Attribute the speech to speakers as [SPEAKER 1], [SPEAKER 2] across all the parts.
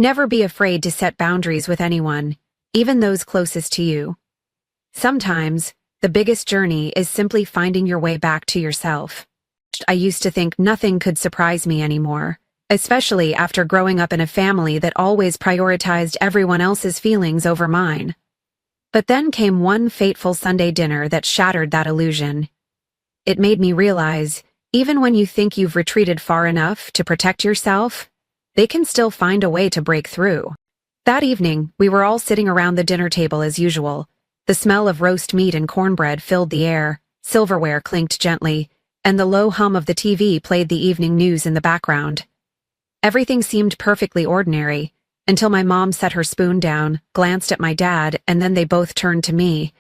[SPEAKER 1] Never be afraid to set boundaries with anyone, even those closest to you. Sometimes, the biggest journey is simply finding your way back to yourself. I used to think nothing could surprise me anymore, especially after growing up in a family that always prioritized everyone else's feelings over mine. But then came one fateful Sunday dinner that shattered that illusion. It made me realize, even when you think you've retreated far enough to protect yourself, they can still find a way to break through. That evening, we were all sitting around the dinner table as usual. The smell of roast meat and cornbread filled the air, silverware clinked gently, and the low hum of the TV played the evening news in the background. Everything seemed perfectly ordinary, until my mom set her spoon down, glanced at my dad, and then they both turned to me,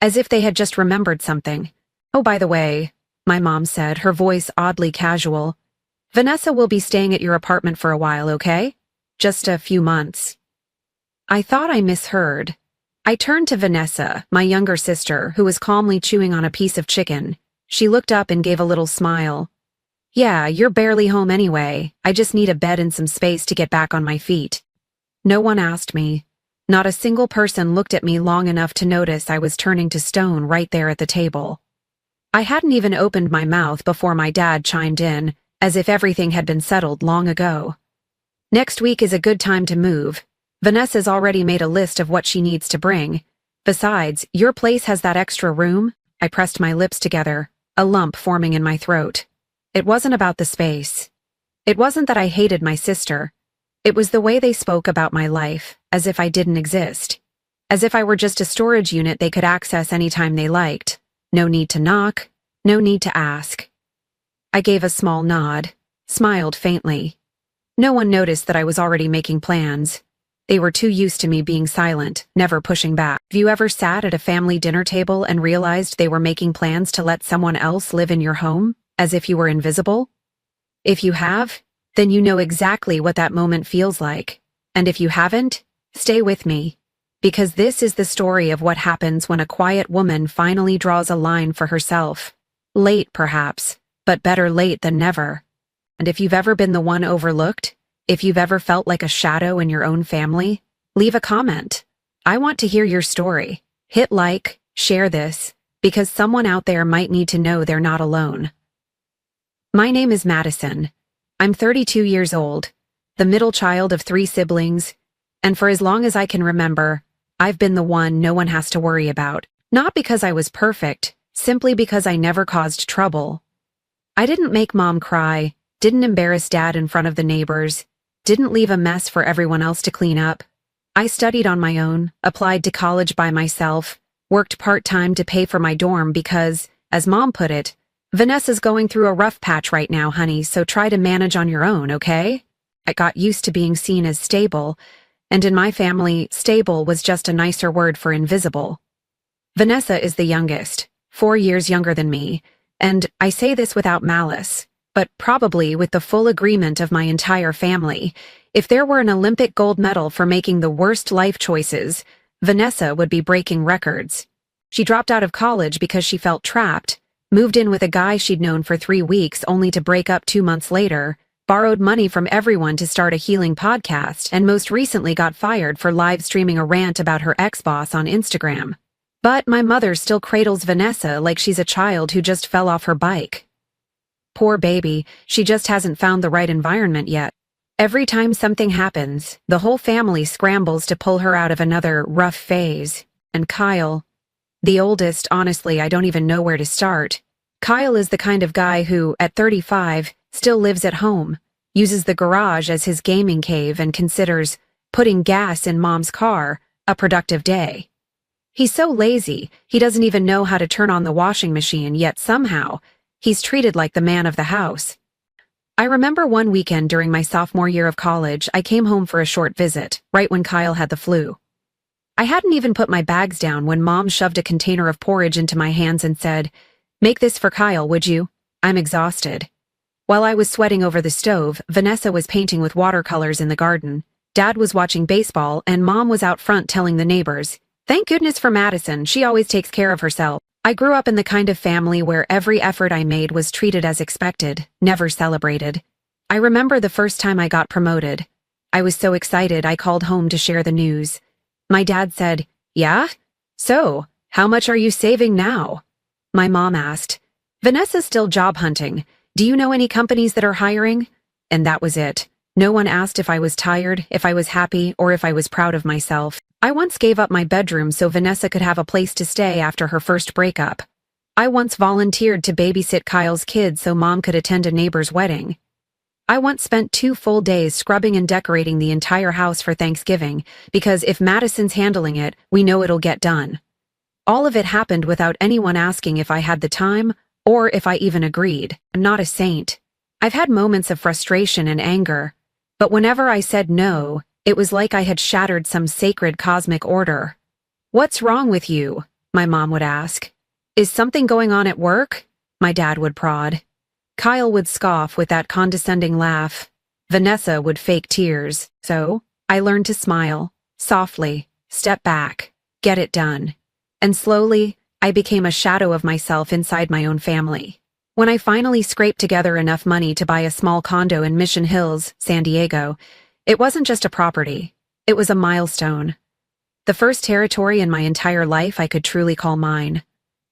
[SPEAKER 1] as if they had just remembered something. "Oh, by the way," my mom said, her voice oddly casual, "Vanessa will be staying at your apartment for a while, okay? Just a few months." I thought I misheard. I turned to Vanessa, my younger sister, who was calmly chewing on a piece of chicken. She looked up and gave a little smile. "Yeah, you're barely home anyway. I just need a bed and some space to get back on my feet." No one asked me. Not a single person looked at me long enough to notice I was turning to stone right there at the table. I hadn't even opened my mouth before my dad chimed in, as if everything had been settled long ago. "Next week is a good time to move. Vanessa's already made a list of what she needs to bring. Besides, your place has that extra room." I pressed my lips together, a lump forming in my throat. It wasn't about the space. It wasn't that I hated my sister. It was the way they spoke about my life, as if I didn't exist. As if I were just a storage unit they could access anytime they liked. No need to knock, no need to ask. I gave a small nod, smiled faintly. No one noticed that I was already making plans. They were too used to me being silent, never pushing back. Have you ever sat at a family dinner table and realized they were making plans to let someone else live in your home, as if you were invisible? If you have, then you know exactly what that moment feels like. And if you haven't, stay with me. Because this is the story of what happens when a quiet woman finally draws a line for herself. Late, perhaps, but better late than never. And if you've ever been the one overlooked, if you've ever felt like a shadow in your own family, leave a comment. I want to hear your story. Hit like, share this, because someone out there might need to know they're not alone. My name is Madison. I'm 32 years old, the middle child of 3 siblings, and for as long as I can remember, I've been the one no one has to worry about. Not because I was perfect, simply because I never caused trouble. I didn't make mom cry, didn't embarrass dad in front of the neighbors, didn't leave a mess for everyone else to clean up. I studied on my own, applied to college by myself, worked part-time to pay for my dorm because, as mom put it, "Vanessa's going through a rough patch right now, honey, so try to manage on your own, okay?" I got used to being seen as stable, and in my family, stable was just a nicer word for invisible. Vanessa is the youngest, 4 years younger than me, and I say this without malice, but probably with the full agreement of my entire family. If there were an Olympic gold medal for making the worst life choices, Vanessa would be breaking records. She dropped out of college because she felt trapped, moved in with a guy she'd known for 3 weeks only to break up 2 months later, borrowed money from everyone to start a healing podcast, and most recently got fired for live streaming a rant about her ex-boss on Instagram. But my mother still cradles Vanessa like she's a child who just fell off her bike. Poor baby, she just hasn't found the right environment yet. Every time something happens, the whole family scrambles to pull her out of another rough phase. And Kyle, the oldest, honestly, I don't even know where to start. Kyle is the kind of guy who, at 35, still lives at home, uses the garage as his gaming cave and considers putting gas in mom's car a productive day. He's so lazy, he doesn't even know how to turn on the washing machine, yet somehow, he's treated like the man of the house. I remember one weekend during my sophomore year of college, I came home for a short visit, right when Kyle had the flu. I hadn't even put my bags down when Mom shoved a container of porridge into my hands and said, "Make this for Kyle, would you? I'm exhausted." While I was sweating over the stove, Vanessa was painting with watercolors in the garden. Dad was watching baseball, and Mom was out front telling the neighbors, "Thank goodness for Madison, she always takes care of herself." I grew up in the kind of family where every effort I made was treated as expected, never celebrated. I remember the first time I got promoted. I was so excited I called home to share the news. My dad said, "Yeah? So, how much are you saving now?" My mom asked, "Vanessa's still job hunting. Do you know any companies that are hiring?" And that was it. No one asked if I was tired, if I was happy, or if I was proud of myself. I once gave up my bedroom so Vanessa could have a place to stay after her first breakup. I once volunteered to babysit Kyle's kids so Mom could attend a neighbor's wedding. I once spent 2 full days scrubbing and decorating the entire house for Thanksgiving, because if Madison's handling it, we know it'll get done. All of it happened without anyone asking if I had the time, or if I even agreed. I'm not a saint. I've had moments of frustration and anger, but whenever I said no, it was like I had shattered some sacred cosmic order. "What's wrong with you?" my mom would ask. "Is something going on at work?" my dad would prod. Kyle would scoff with that condescending laugh. Vanessa would fake tears. So, I learned to smile, softly, step back, get it done. And slowly, I became a shadow of myself inside my own family. When I finally scraped together enough money to buy a small condo in Mission Hills, San Diego, it wasn't just a property. It was a milestone. The first territory in my entire life I could truly call mine.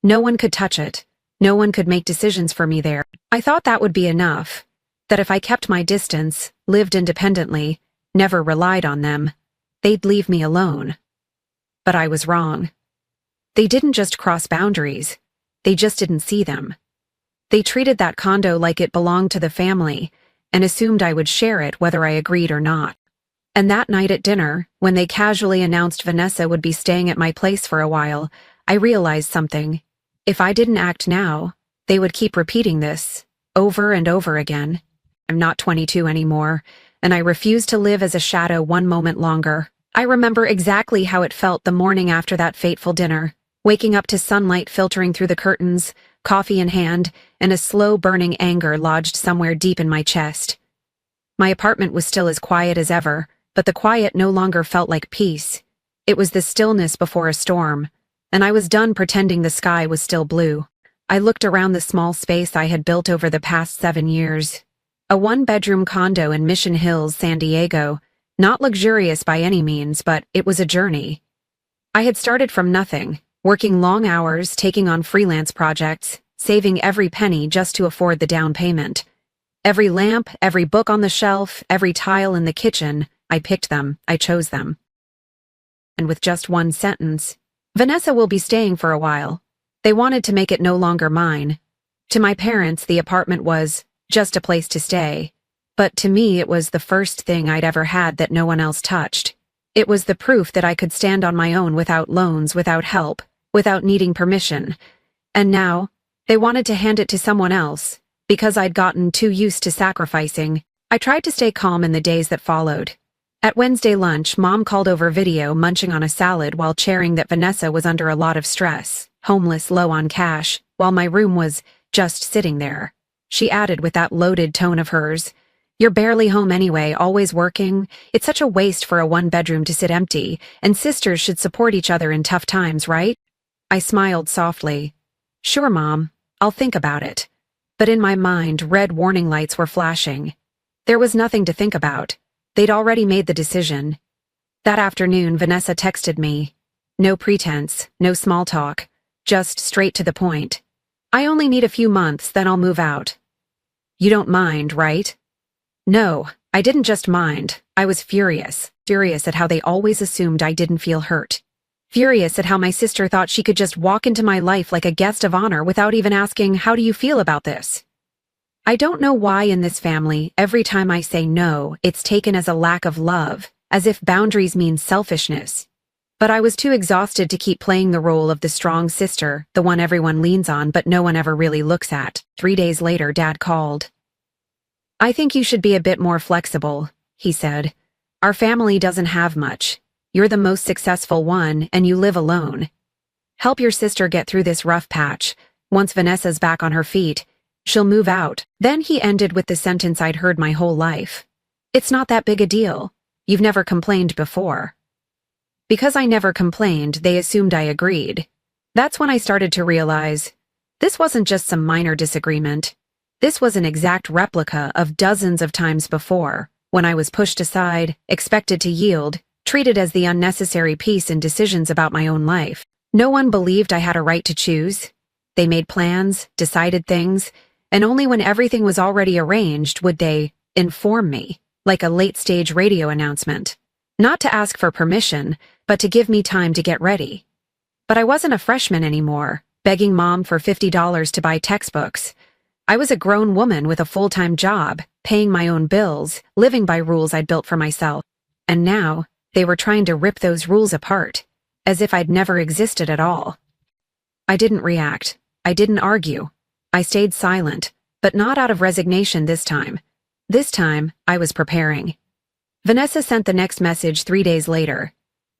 [SPEAKER 1] No one could touch it. No one could make decisions for me there. I thought that would be enough. That if I kept my distance, lived independently, never relied on them, they'd leave me alone. But I was wrong. They didn't just cross boundaries. They just didn't see them. They treated that condo like it belonged to the family and assumed I would share it whether I agreed or not. And that night at dinner, when they casually announced Vanessa would be staying at my place for a while, I realized something. If I didn't act now, they would keep repeating this, over and over again. I'm not 22 anymore, and I refuse to live as a shadow one moment longer. I remember exactly how it felt the morning after that fateful dinner, waking up to sunlight filtering through the curtains, coffee in hand, and a slow-burning anger lodged somewhere deep in my chest. My apartment was still as quiet as ever, but the quiet no longer felt like peace. It was the stillness before a storm, and I was done pretending the sky was still blue. I looked around the small space I had built over the past 7 years. A 1-bedroom condo in Mission Hills, San Diego. Not luxurious by any means, but it was a journey. I had started from nothing, working long hours, taking on freelance projects, saving every penny just to afford the down payment. Every lamp, every book on the shelf, every tile in the kitchen, I picked them, I chose them. And with just one sentence, "Vanessa will be staying for a while." They wanted to make it no longer mine. To my parents, the apartment was just a place to stay. But to me, it was the first thing I'd ever had that no one else touched. It was the proof that I could stand on my own without loans, without help, without needing permission. And now, they wanted to hand it to someone else, because I'd gotten too used to sacrificing. I tried to stay calm in the days that followed. At Wednesday lunch, Mom called over video, munching on a salad while sharing that Vanessa was under a lot of stress, homeless, low on cash, while my room was just sitting there. She added with that loaded tone of hers, "You're barely home anyway, always working. It's such a waste for a 1-bedroom to sit empty, and sisters should support each other in tough times, right?" I smiled softly. "Sure, Mom, I'll think about it." But in my mind, red warning lights were flashing. There was nothing to think about. They'd already made the decision. That afternoon, Vanessa texted me. No pretense, no small talk, just straight to the point. "I only need a few months, then I'll move out." "You don't mind, right?" No, I didn't just mind. I was furious. Furious at how they always assumed I didn't feel hurt. Furious at how my sister thought she could just walk into my life like a guest of honor without even asking, "How do you feel about this?" I don't know why in this family, every time I say no, it's taken as a lack of love, as if boundaries mean selfishness. But I was too exhausted to keep playing the role of the strong sister, the one everyone leans on but no one ever really looks at. 3 days later, Dad called. "I think you should be a bit more flexible," he said. "Our family doesn't have much. You're the most successful one, and you live alone. Help your sister get through this rough patch. Once Vanessa's back on her feet, she'll move out." Then he ended with the sentence I'd heard my whole life. "It's not that big a deal. You've never complained before." Because I never complained, they assumed I agreed. That's when I started to realize, this wasn't just some minor disagreement. This was an exact replica of dozens of times before, when I was pushed aside, expected to yield, treated as the unnecessary piece in decisions about my own life. No one believed I had a right to choose. They made plans, decided things, and only when everything was already arranged would they inform me, like a late-stage radio announcement. Not to ask for permission, but to give me time to get ready. But I wasn't a freshman anymore, begging Mom for $50 to buy textbooks. I was a grown woman with a full-time job, paying my own bills, living by rules I'd built for myself. And now, they were trying to rip those rules apart, as if I'd never existed at all. I didn't react. I didn't argue. I stayed silent, but not out of resignation this time. This time, I was preparing. Vanessa sent the next message 3 days later.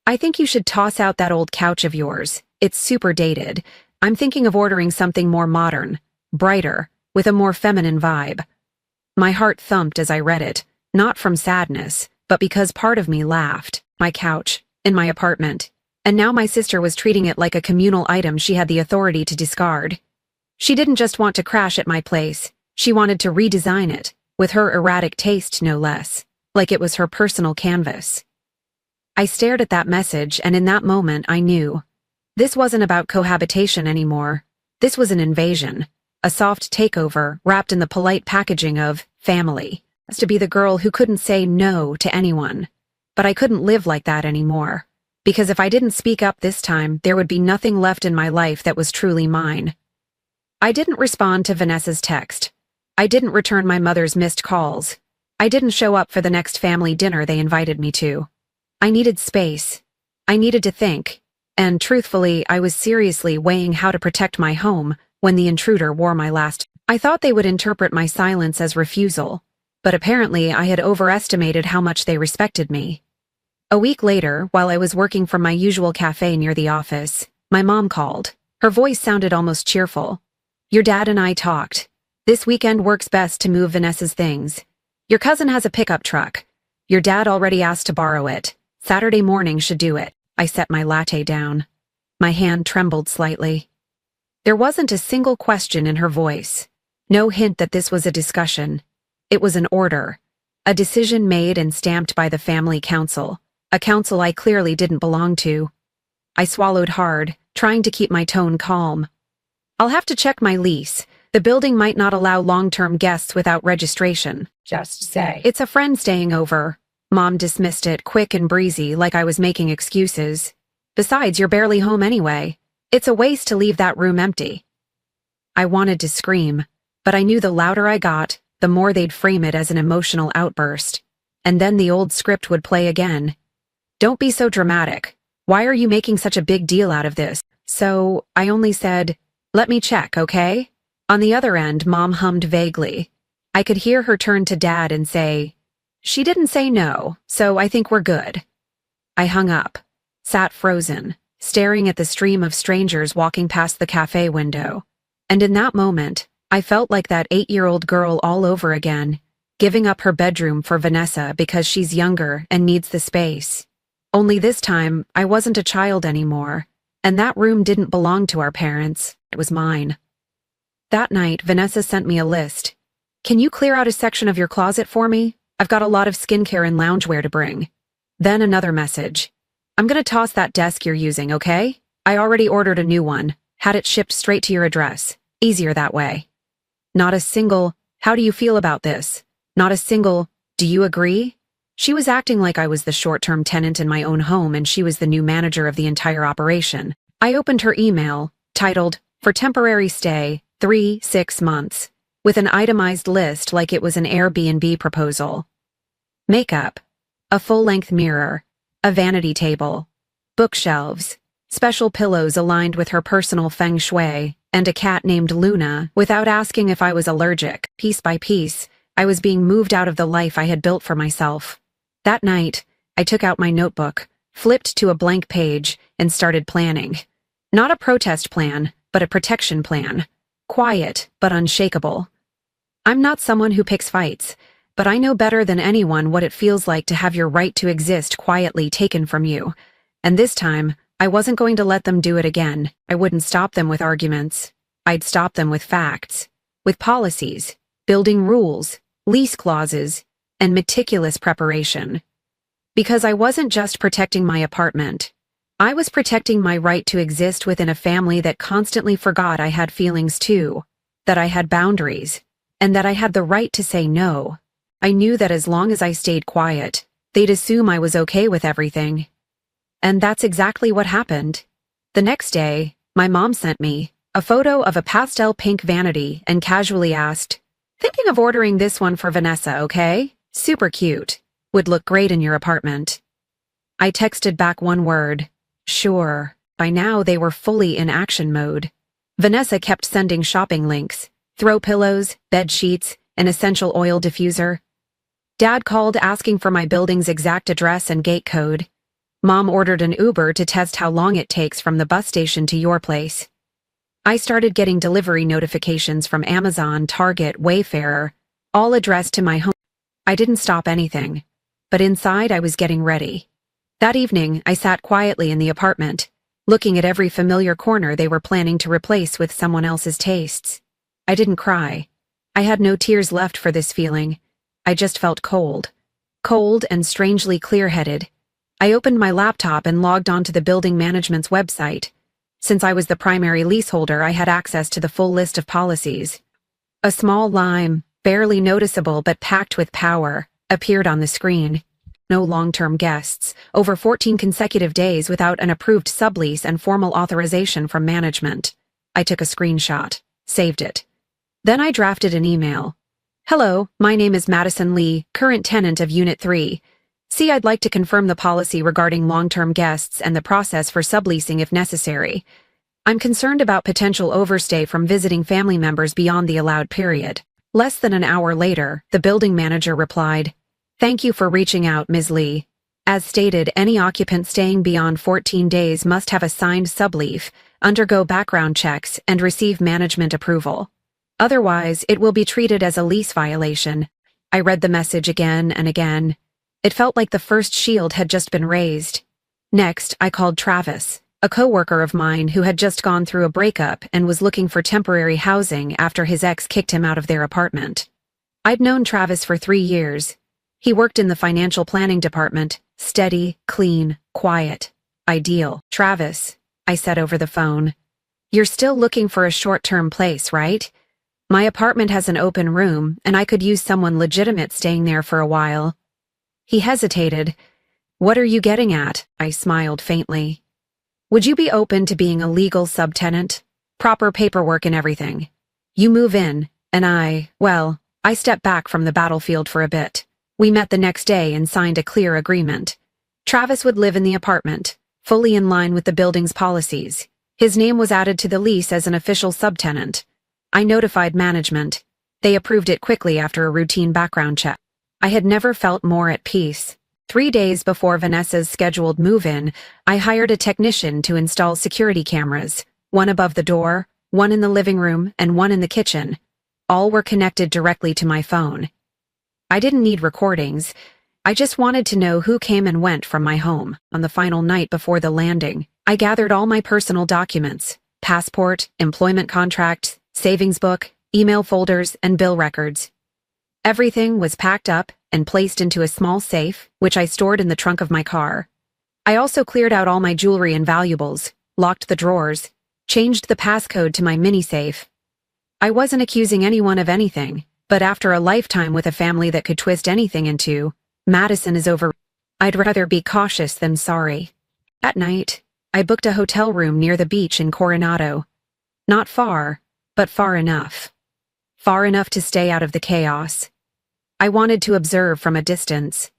[SPEAKER 1] I think you should toss out that old couch of yours. It's super dated. I'm thinking of ordering something more modern, brighter, with a more feminine vibe. My heart thumped as I read it, not from sadness, but because part of me laughed. My couch, in my apartment, and now my sister was treating it like a communal item she had the authority to discard. She didn't just want to crash at my place, she wanted to redesign it, with her erratic taste no less, like it was her personal canvas. I stared at that message, and in that moment I knew. This wasn't about cohabitation anymore. This was an invasion, a soft takeover wrapped in the polite packaging of family. As to be the girl who couldn't say no to anyone. But I couldn't live like that anymore. Because if I didn't speak up this time, there would be nothing left in my life that was truly mine. I didn't respond to Vanessa's text. I didn't return my mother's missed calls. I didn't show up for the next family dinner they invited me to. I needed space. I needed to think. And truthfully, I was seriously weighing how to protect my home when the intruder wore my last. I thought they would interpret my silence as refusal. But apparently I had overestimated how much they respected me. A week later, while I was working from my usual cafe near the office, my mom called. Her voice sounded almost cheerful. Your dad and I talked. This weekend works best to move Vanessa's things. Your cousin has a pickup truck. Your dad already asked to borrow it. Saturday morning should do it. I set my latte down. My hand trembled slightly. There wasn't a single question in her voice. No hint that this was a discussion. It was an order. A decision made and stamped by the family council. A council I clearly didn't belong to. I swallowed hard, trying to keep my tone calm. I'll have to check my lease. The building might not allow long-term guests without registration.
[SPEAKER 2] Just say.
[SPEAKER 1] It's a friend staying over. Mom dismissed it quick and breezy, like I was making excuses. Besides, you're barely home anyway. It's a waste to leave that room empty. I wanted to scream, but I knew the louder I got, the more they'd frame it as an emotional outburst. And then the old script would play again. Don't be so dramatic. Why are you making such a big deal out of this? So, I only said, let me check, okay? On the other end, Mom hummed vaguely. I could hear her turn to Dad and say, she didn't say no, so I think we're good. I hung up, sat frozen, staring at the stream of strangers walking past the cafe window. And in that moment, I felt like that 8-year-old girl all over again, giving up her bedroom for Vanessa because she's younger and needs the space. Only this time, I wasn't a child anymore, and that room didn't belong to our parents, it was mine. That night, Vanessa sent me a list. Can you clear out a section of your closet for me? I've got a lot of skincare and loungewear to bring. Then another message. I'm gonna toss that desk you're using, okay? I already ordered a new one, had it shipped straight to your address. Easier that way. Not a single, how do you feel about this? Not a single, do you agree? She was acting like I was the short-term tenant in my own home and she was the new manager of the entire operation. I opened her email, titled, For Temporary Stay, 3-6 months, with an itemized list like it was an Airbnb proposal. Makeup, a full-length mirror, a vanity table, bookshelves, special pillows aligned with her personal feng shui, and a cat named Luna, without asking if I was allergic. Piece by piece, I was being moved out of the life I had built for myself. That night, I took out my notebook, flipped to a blank page, and started planning. Not a protest plan, but a protection plan. Quiet, but unshakable. I'm not someone who picks fights, but I know better than anyone what it feels like to have your right to exist quietly taken from you. And this time, I wasn't going to let them do it again. I wouldn't stop them with arguments. I'd stop them with facts, with policies, building rules, lease clauses, and meticulous preparation. Because I wasn't just protecting my apartment. I was protecting my right to exist within a family that constantly forgot I had feelings too, that I had boundaries, and that I had the right to say no. I knew that as long as I stayed quiet, they'd assume I was okay with everything. And that's exactly what happened. The next day, my mom sent me a photo of a pastel pink vanity and casually asked, "Thinking of ordering this one for Vanessa, okay? Super cute. Would look great in your apartment." I texted back one word, "Sure." By now they were fully in action mode. Vanessa kept sending shopping links, throw pillows, bed sheets, an essential oil diffuser. Dad called asking for my building's exact address and gate code. Mom ordered an Uber to test how long it takes from the bus station to your place. I started getting delivery notifications from Amazon, Target, Wayfair, all addressed to my home. I didn't stop anything, but inside I was getting ready. That evening, I sat quietly in the apartment, looking at every familiar corner they were planning to replace with someone else's tastes. I didn't cry. I had no tears left for this feeling. I just felt cold. Cold and strangely clear-headed. I opened my laptop and logged onto the building management's website. Since I was the primary leaseholder, I had access to the full list of policies. A small line, barely noticeable but packed with power, appeared on the screen. No long-term guests, over 14 consecutive days without an approved sublease and formal authorization from management. I took a screenshot, saved it. Then I drafted an email. "Hello, my name is Madison Lee, current tenant of Unit 3. See, I'd like to confirm the policy regarding long-term guests and the process for subleasing if necessary. I'm concerned about potential overstay from visiting family members beyond the allowed period." Less than an hour later, the building manager replied, "Thank you for reaching out, Ms. Lee. As stated, any occupant staying beyond 14 days must have a signed sublease, undergo background checks, and receive management approval. Otherwise, it will be treated as a lease violation." I read the message again and again. It felt like the first shield had just been raised. Next, I called Travis, a coworker of mine who had just gone through a breakup and was looking for temporary housing after his ex kicked him out of their apartment. I'd known Travis for 3 years. He worked in the financial planning department, steady, clean, quiet. Ideal. "Travis," I said over the phone, "you're still looking for a short-term place, right? My apartment has an open room, and I could use someone legitimate staying there for a while." He hesitated. "What are you getting at?" I smiled faintly. "Would you be open to being a legal subtenant? Proper paperwork and everything. You move in, and I step back from the battlefield for a bit. We met the next day and signed a clear agreement. Travis would live in the apartment, fully in line with the building's policies. His name was added to the lease as an official subtenant. I notified management. They approved it quickly after a routine background check. I had never felt more at peace. 3 days before Vanessa's scheduled move-in, I hired a technician to install security cameras, one above the door, one in the living room, and one in the kitchen. All were connected directly to my phone. I didn't need recordings. I just wanted to know who came and went from my home. On the final night before the landing, I gathered all my personal documents, passport, employment contracts, savings book, email folders, and bill records. Everything was packed up and placed into a small safe, which I stored in the trunk of my car. I also cleared out all my jewelry and valuables, locked the drawers, changed the passcode to my mini-safe. I wasn't accusing anyone of anything, but after a lifetime with a family that could twist anything into, Madison is over. I'd rather be cautious than sorry. At night, I booked a hotel room near the beach in Coronado. Not far, but far enough. Far enough to stay out of the chaos. I wanted to observe from a distance.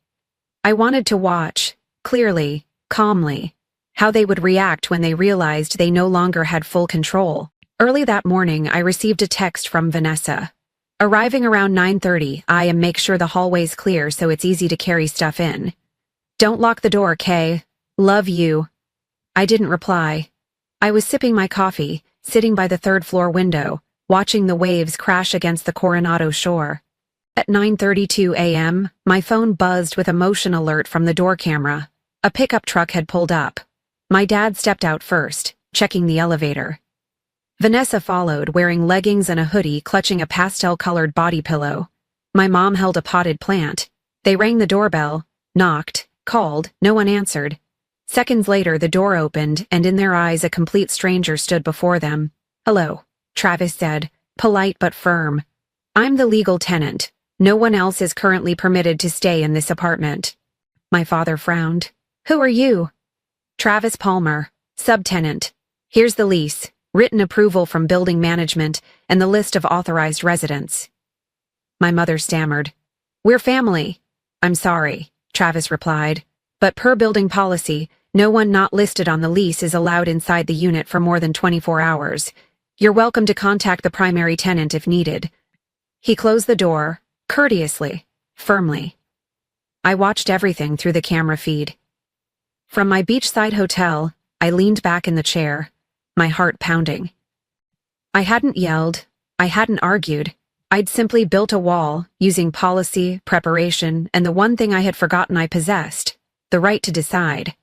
[SPEAKER 1] I wanted to watch, clearly, calmly, how they would react when they realized they no longer had full control. Early that morning, I received a text from Vanessa. Arriving around 9:30, I am make sure the hallway's clear so it's easy to carry stuff in. Don't lock the door, Kay. Love you. I didn't reply. I was sipping my coffee, sitting by the third-floor window, watching the waves crash against the Coronado shore. At 9:32 a.m., my phone buzzed with a motion alert from the door camera. A pickup truck had pulled up. My dad stepped out first, checking the elevator. Vanessa followed, wearing leggings and a hoodie, clutching a pastel-colored body pillow. My mom held a potted plant, They rang the doorbell, knocked, called, no one answered. Seconds later, the door opened, and in their eyes a complete stranger stood before them. "Hello," Travis said, polite but firm. "I'm the legal tenant. No one else is currently permitted to stay in this apartment." My father frowned. "Who are you?" "Travis Palmer, subtenant. Here's the lease, written approval from building management, and the list of authorized residents." My mother stammered. "We're family." "I'm sorry," Travis replied, "but per building policy, no one not listed on the lease is allowed inside the unit for more than 24 hours. You're welcome to contact the primary tenant if needed." He closed the door, courteously, firmly. I watched everything through the camera feed. From my beachside hotel, I leaned back in the chair, my heart pounding. I hadn't yelled, I hadn't argued. I'd simply built a wall, using policy, preparation, and the one thing I had forgotten I possessed, the right to decide.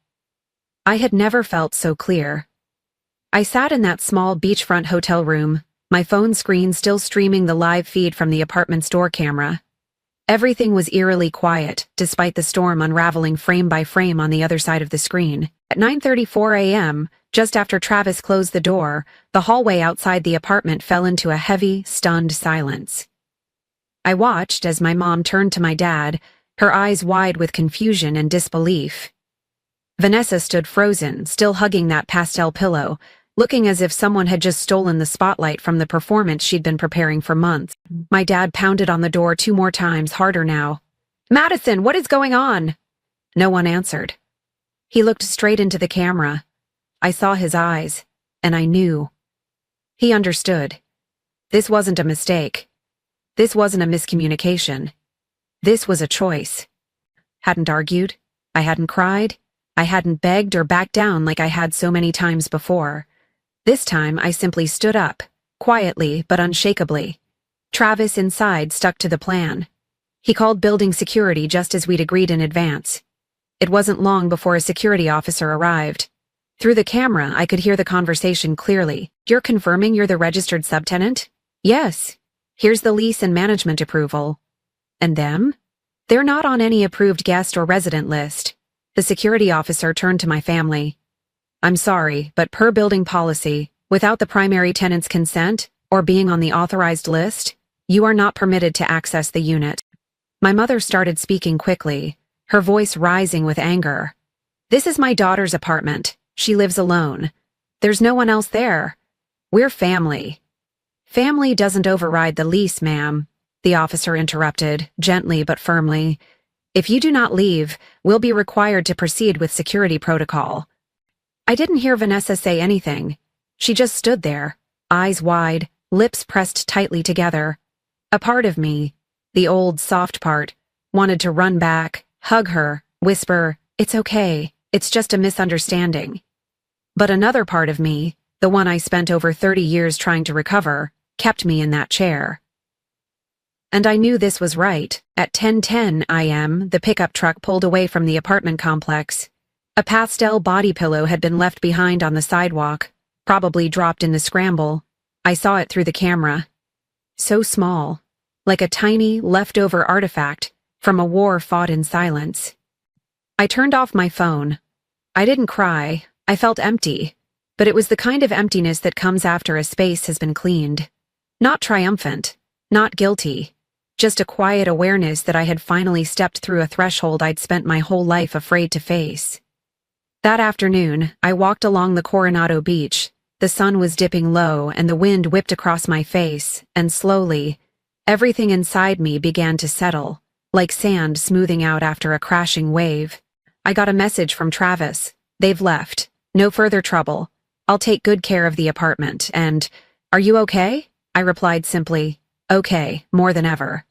[SPEAKER 1] I had never felt so clear. I sat in that small beachfront hotel room, my phone screen still streaming the live feed from the apartment's door camera. Everything was eerily quiet, despite the storm unraveling frame by frame on the other side of the screen. At 9:34 a.m., just after Travis closed the door, the hallway outside the apartment fell into a heavy, stunned silence. I watched as my mom turned to my dad, her eyes wide with confusion and disbelief. Vanessa stood frozen, still hugging that pastel pillow, looking as if someone had just stolen the spotlight from the performance she'd been preparing for months. My dad pounded on the door 2 more times, harder now. "Madison, what is going on?" No one answered. He looked straight into the camera. I saw his eyes, and I knew. He understood. This wasn't a mistake. This wasn't a miscommunication. This was a choice. Hadn't argued. I hadn't cried. I hadn't begged or backed down like I had so many times before. This time, I simply stood up, quietly but unshakably. Travis inside stuck to the plan. He called building security just as we'd agreed in advance. It wasn't long before a security officer arrived. Through the camera, I could hear the conversation clearly. "You're confirming you're the registered subtenant?" "Yes. Here's the lease and management approval." "And them?" "They're not on any approved guest or resident list." The security officer turned to my family. "I'm sorry, but per building policy, without the primary tenant's consent, or being on the authorized list, you are not permitted to access the unit." My mother started speaking quickly, her voice rising with anger. "This is my daughter's apartment. She lives alone. There's no one else there. We're family." "Family doesn't override the lease, ma'am," the officer interrupted, gently but firmly. "If you do not leave, we'll be required to proceed with security protocol." I didn't hear Vanessa say anything. She just stood there, eyes wide, lips pressed tightly together. A part of me, the old, soft part, wanted to run back, hug her, whisper, "It's okay, it's just a misunderstanding." But another part of me, the one I spent over 30 years trying to recover, kept me in that chair. And I knew this was right. At 10:10 a.m., the pickup truck pulled away from the apartment complex. A pastel body pillow had been left behind on the sidewalk, probably dropped in the scramble. I saw it through the camera. So small, like a tiny, leftover artifact from a war fought in silence. I turned off my phone. I didn't cry. I felt empty, but it was the kind of emptiness that comes after a space has been cleaned. Not triumphant, not guilty, just a quiet awareness that I had finally stepped through a threshold I'd spent my whole life afraid to face. That afternoon, I walked along the Coronado Beach. The sun was dipping low and the wind whipped across my face, and slowly, everything inside me began to settle, like sand smoothing out after a crashing wave. I got a message from Travis. "They've left. No further trouble. I'll take good care of the apartment, and, are you okay?" I replied simply, "Okay, more than ever."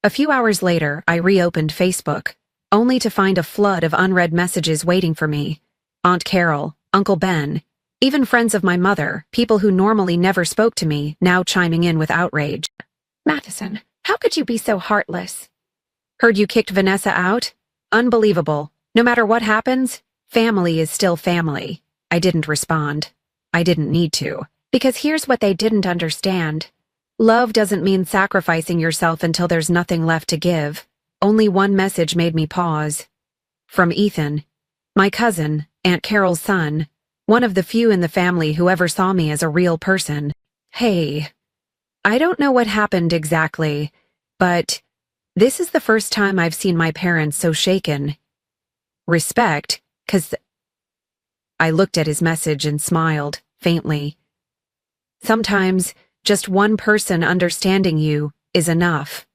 [SPEAKER 1] A few hours later, I reopened Facebook, only to find a flood of unread messages waiting for me. Aunt Carol, Uncle Ben, even friends of my mother, people who normally never spoke to me, now chiming in with outrage. "Madison, how could you be so heartless?" "Heard you kicked Vanessa out? Unbelievable. No matter what happens, family is still family." I didn't respond. I didn't need to. Because here's what they didn't understand. Love doesn't mean sacrificing yourself until there's nothing left to give. Only one message made me pause. From Ethan, my cousin, Aunt Carol's son, one of the few in the family who ever saw me as a real person. Hey, I don't know what happened exactly, but this is the first time I've seen my parents so shaken. Respect, 'cause I looked at his message and smiled, faintly. Sometimes, just one person understanding you is enough.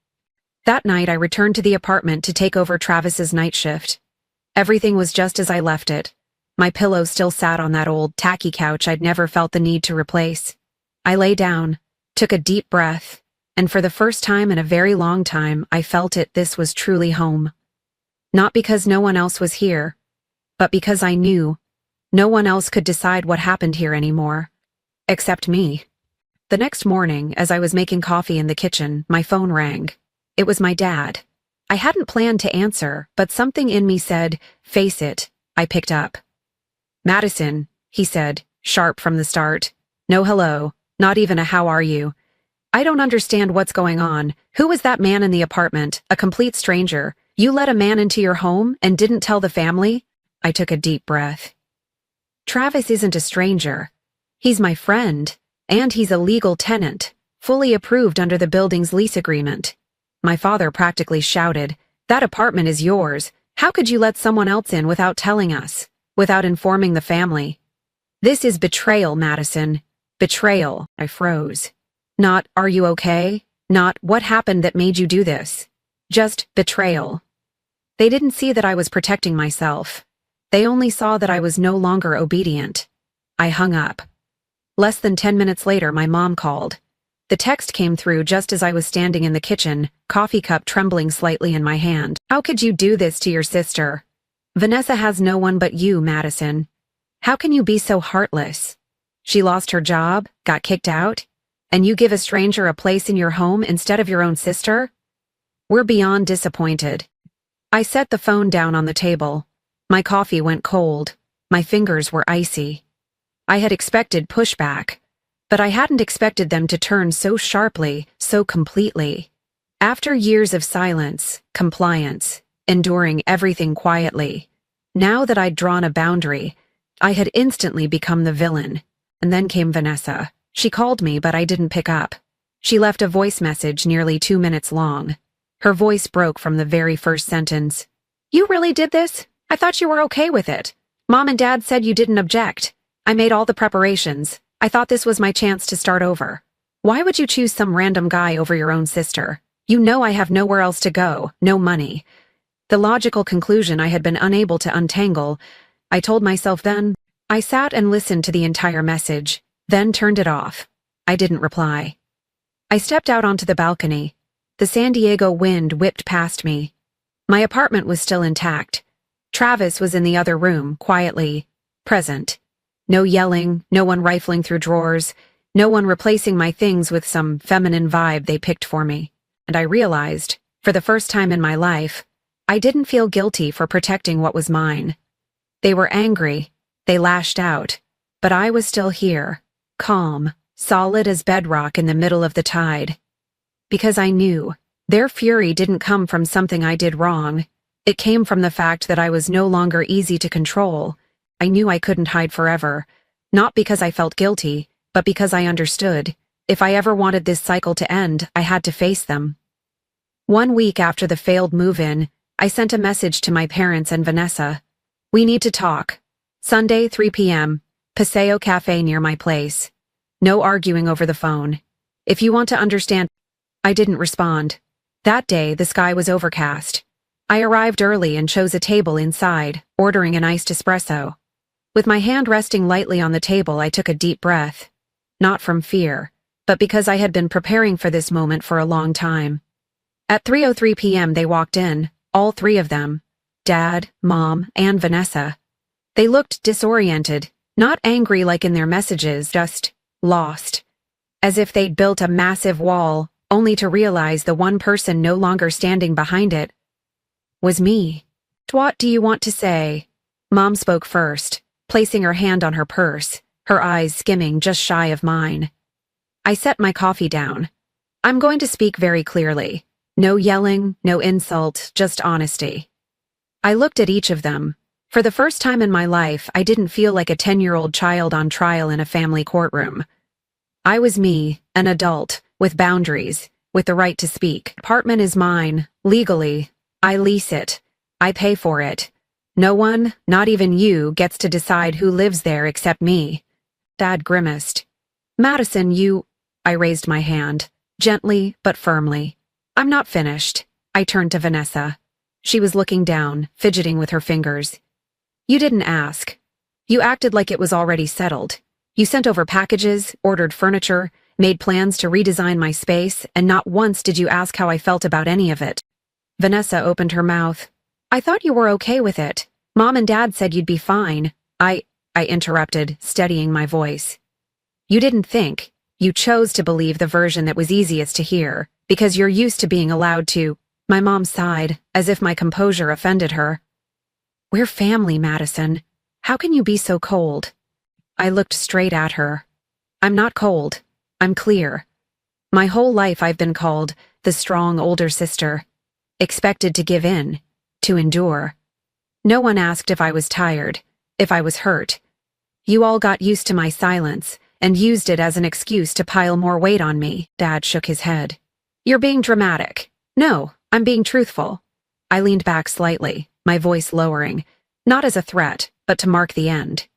[SPEAKER 1] That night I returned to the apartment to take over Travis's night shift. Everything was just as I left it. My pillow still sat on that old, tacky couch I'd never felt the need to replace. I lay down, took a deep breath, and for the first time in a very long time I felt this was truly home. Not because no one else was here, but because I knew no one else could decide what happened here anymore. Except me. The next morning, as I was making coffee in the kitchen, my phone rang. It was my dad. I hadn't planned to answer, but something in me said, "Face it." I picked up. "Madison," he said, sharp from the start. No hello, not even a "how are you." "I don't understand what's going on. Who was that man in the apartment? A complete stranger. You let a man into your home and didn't tell the family?" I took a deep breath. "Travis isn't a stranger. He's my friend, and he's a legal tenant, fully approved under the building's lease agreement." My father practically shouted, "That apartment is yours. How could you let someone else in without telling us, without informing the family?" "This is betrayal, Madison. Betrayal." I froze. Not, "Are you okay?" Not, "What happened that made you do this?" Just betrayal. They didn't see that I was protecting myself. They only saw that I was no longer obedient. I hung up. Less than 10 minutes later, my mom called. The text came through just as I was standing in the kitchen, coffee cup trembling slightly in my hand. "How could you do this to your sister? Vanessa has no one but you, Madison. How can you be so heartless? She lost her job, got kicked out, and you give a stranger a place in your home instead of your own sister? We're beyond disappointed." I set the phone down on the table. My coffee went cold. My fingers were icy. I had expected pushback, but I hadn't expected them to turn so sharply, so completely. After years of silence, compliance, enduring everything quietly, now that I'd drawn a boundary, I had instantly become the villain. And then came Vanessa. She called me, but I didn't pick up. She left a voice message nearly 2 minutes long. Her voice broke from the very first sentence. "You really did this? I thought you were okay with it. Mom and Dad said you didn't object. I made all the preparations. I thought this was my chance to start over. Why would you choose some random guy over your own sister? You know I have nowhere else to go, no money." The logical conclusion I had been unable to untangle, I told myself then. I sat and listened to the entire message, then turned it off. I didn't reply. I stepped out onto the balcony. The San Diego wind whipped past me. My apartment was still intact. Travis was in the other room, quietly present. No yelling, no one rifling through drawers, no one replacing my things with some feminine vibe they picked for me. And I realized, for the first time in my life, I didn't feel guilty for protecting what was mine. They were angry, they lashed out, but I was still here, calm, solid as bedrock in the middle of the tide. Because I knew, their fury didn't come from something I did wrong. It came from the fact that I was no longer easy to control. I knew I couldn't hide forever, not because I felt guilty, but because I understood. If I ever wanted this cycle to end, I had to face them. 1 week after the failed move-in, I sent a message to my parents and Vanessa. "We need to talk. Sunday, 3 p.m., Paseo Cafe near my place. No arguing over the phone. If you want to understand..." I didn't respond. That day, the sky was overcast. I arrived early and chose a table inside, ordering an iced espresso. With my hand resting lightly on the table, I took a deep breath. Not from fear, but because I had been preparing for this moment for a long time. At 3:03 p.m. they walked in, all 3 of them. Dad, Mom, and Vanessa. They looked disoriented, not angry like in their messages, just lost. As if they'd built a massive wall, only to realize the one person no longer standing behind it was me. "What do you want to say?" Mom spoke first, placing her hand on her purse, her eyes skimming just shy of mine. I set my coffee down. "I'm going to speak very clearly. No yelling, no insult, just honesty. I looked at each of them. For the first time in my life, I didn't feel like a 10-year-old child on trial in a family courtroom. I was me, an adult, with boundaries, with the right to speak. Apartment is mine, legally. I lease it. I pay for it. No one, not even you, gets to decide who lives there except me. Dad grimaced. Madison, you... I raised my hand, gently but firmly. I'm not finished. I turned to Vanessa. She was looking down, fidgeting with her fingers. You didn't ask. You acted like it was already settled. You sent over packages, ordered furniture, made plans to redesign my space, and not once did you ask how I felt about any of it. Vanessa opened her mouth. I thought you were okay with it. Mom and Dad said you'd be fine. I interrupted, steadying my voice. You didn't think. You chose to believe the version that was easiest to hear, because you're used to being allowed to. My mom sighed, as if my composure offended her. We're family, Madison. How can you be so cold? I looked straight at her. I'm not cold. I'm clear. My whole life I've been called the strong older sister, expected to give in, to endure. No one asked if I was tired, if I was hurt. You all got used to my silence and used it as an excuse to pile more weight on me. Dad shook his head. You're being dramatic. No, I'm being truthful. I leaned back slightly, my voice lowering, not as a threat, but to mark the end.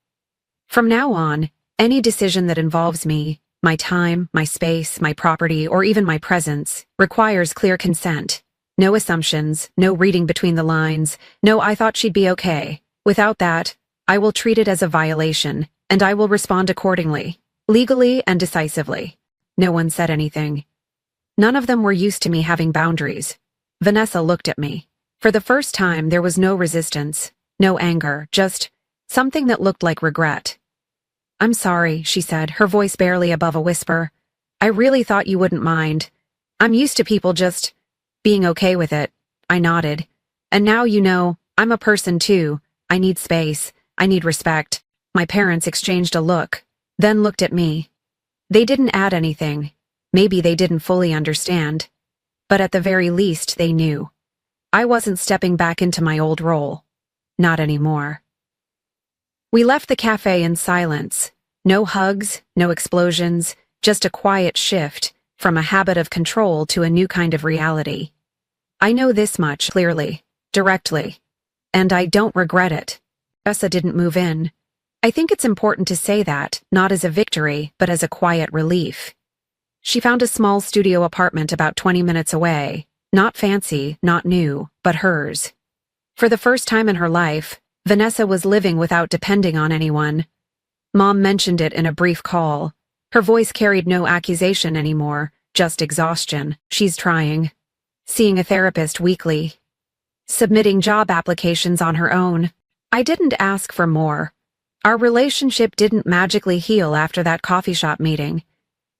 [SPEAKER 1] From now on, any decision that involves me, my time, my space, my property, or even my presence, requires clear consent. No assumptions, no reading between the lines, no I thought she'd be okay. Without that, I will treat it as a violation, and I will respond accordingly, legally and decisively. No one said anything. None of them were used to me having boundaries. Vanessa looked at me. For the first time, there was no resistance, no anger, just something that looked like regret. I'm sorry, she said, her voice barely above a whisper. I really thought you wouldn't mind. I'm used to people just being okay with it. I nodded. And now you know, I'm a person too. I need space. I need respect. My parents exchanged a look, then looked at me. They didn't add anything. Maybe they didn't fully understand. But at the very least, they knew. I wasn't stepping back into my old role. Not anymore. We left the cafe in silence. No hugs, no explosions, just a quiet shift from a habit of control to a new kind of reality. I know this much clearly, directly, and I don't regret it. Vanessa didn't move in. I think it's important to say that, not as a victory, but as a quiet relief. She found a small studio apartment about 20 minutes away, not fancy, not new, but hers. For the first time in her life, Vanessa was living without depending on anyone. Mom mentioned it in a brief call. Her voice carried no accusation anymore, just exhaustion. She's trying. Seeing a therapist weekly. Submitting job applications on her own. I didn't ask for more. Our relationship didn't magically heal after that coffee shop meeting.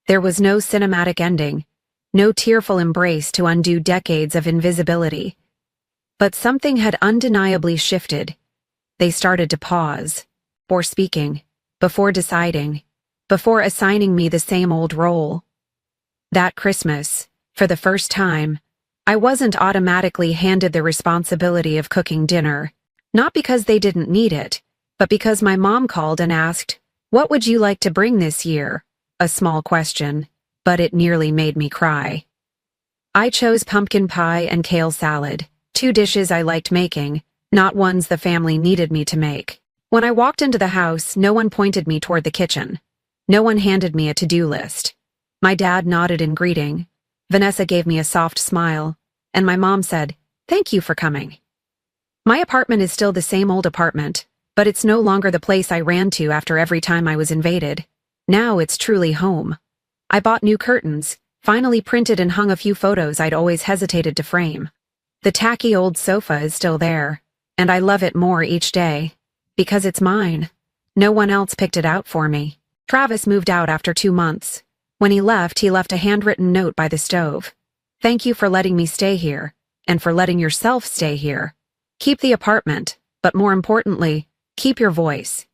[SPEAKER 1] There was no cinematic ending, no tearful embrace to undo decades of invisibility. But something had undeniably shifted. They started to pause, before speaking, before deciding, before assigning me the same old role. That Christmas, for the first time, I wasn't automatically handed the responsibility of cooking dinner, not because they didn't need it, but because my mom called and asked, "What would you like to bring this year?" A small question, but it nearly made me cry. I chose pumpkin pie and kale salad, two dishes I liked making, not ones the family needed me to make. When I walked into the house, no one pointed me toward the kitchen. No one handed me a to-do list. My dad nodded in greeting. Vanessa gave me a soft smile, and my mom said, "Thank you for coming." My apartment is still the same old apartment, but it's no longer the place I ran to after every time I was invaded. Now it's truly home. I bought new curtains, finally printed and hung a few photos I'd always hesitated to frame. The tacky old sofa is still there, and I love it more each day. Because it's mine. No one else picked it out for me. Travis moved out after 2 months. When he left a handwritten note by the stove. "Thank you for letting me stay here, and for letting yourself stay here. Keep the apartment, but more importantly, keep your voice."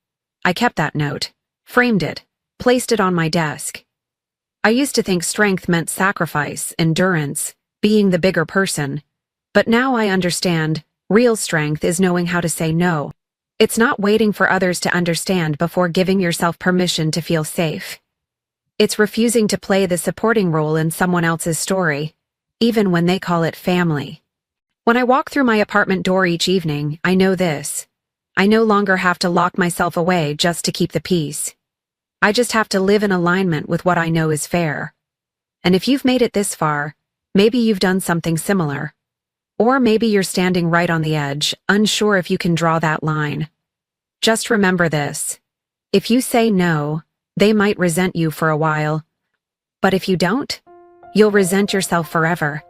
[SPEAKER 1] I kept that note, framed it, placed it on my desk. I used to think strength meant sacrifice, endurance, being the bigger person. But now I understand, real strength is knowing how to say no. It's not waiting for others to understand before giving yourself permission to feel safe. It's refusing to play the supporting role in someone else's story, even when they call it family. When I walk through my apartment door each evening, I know this. I no longer have to lock myself away just to keep the peace. I just have to live in alignment with what I know is fair. And if you've made it this far, maybe you've done something similar. Or maybe you're standing right on the edge, unsure if you can draw that line. Just remember this. If you say no, they might resent you for a while. But if you don't, you'll resent yourself forever.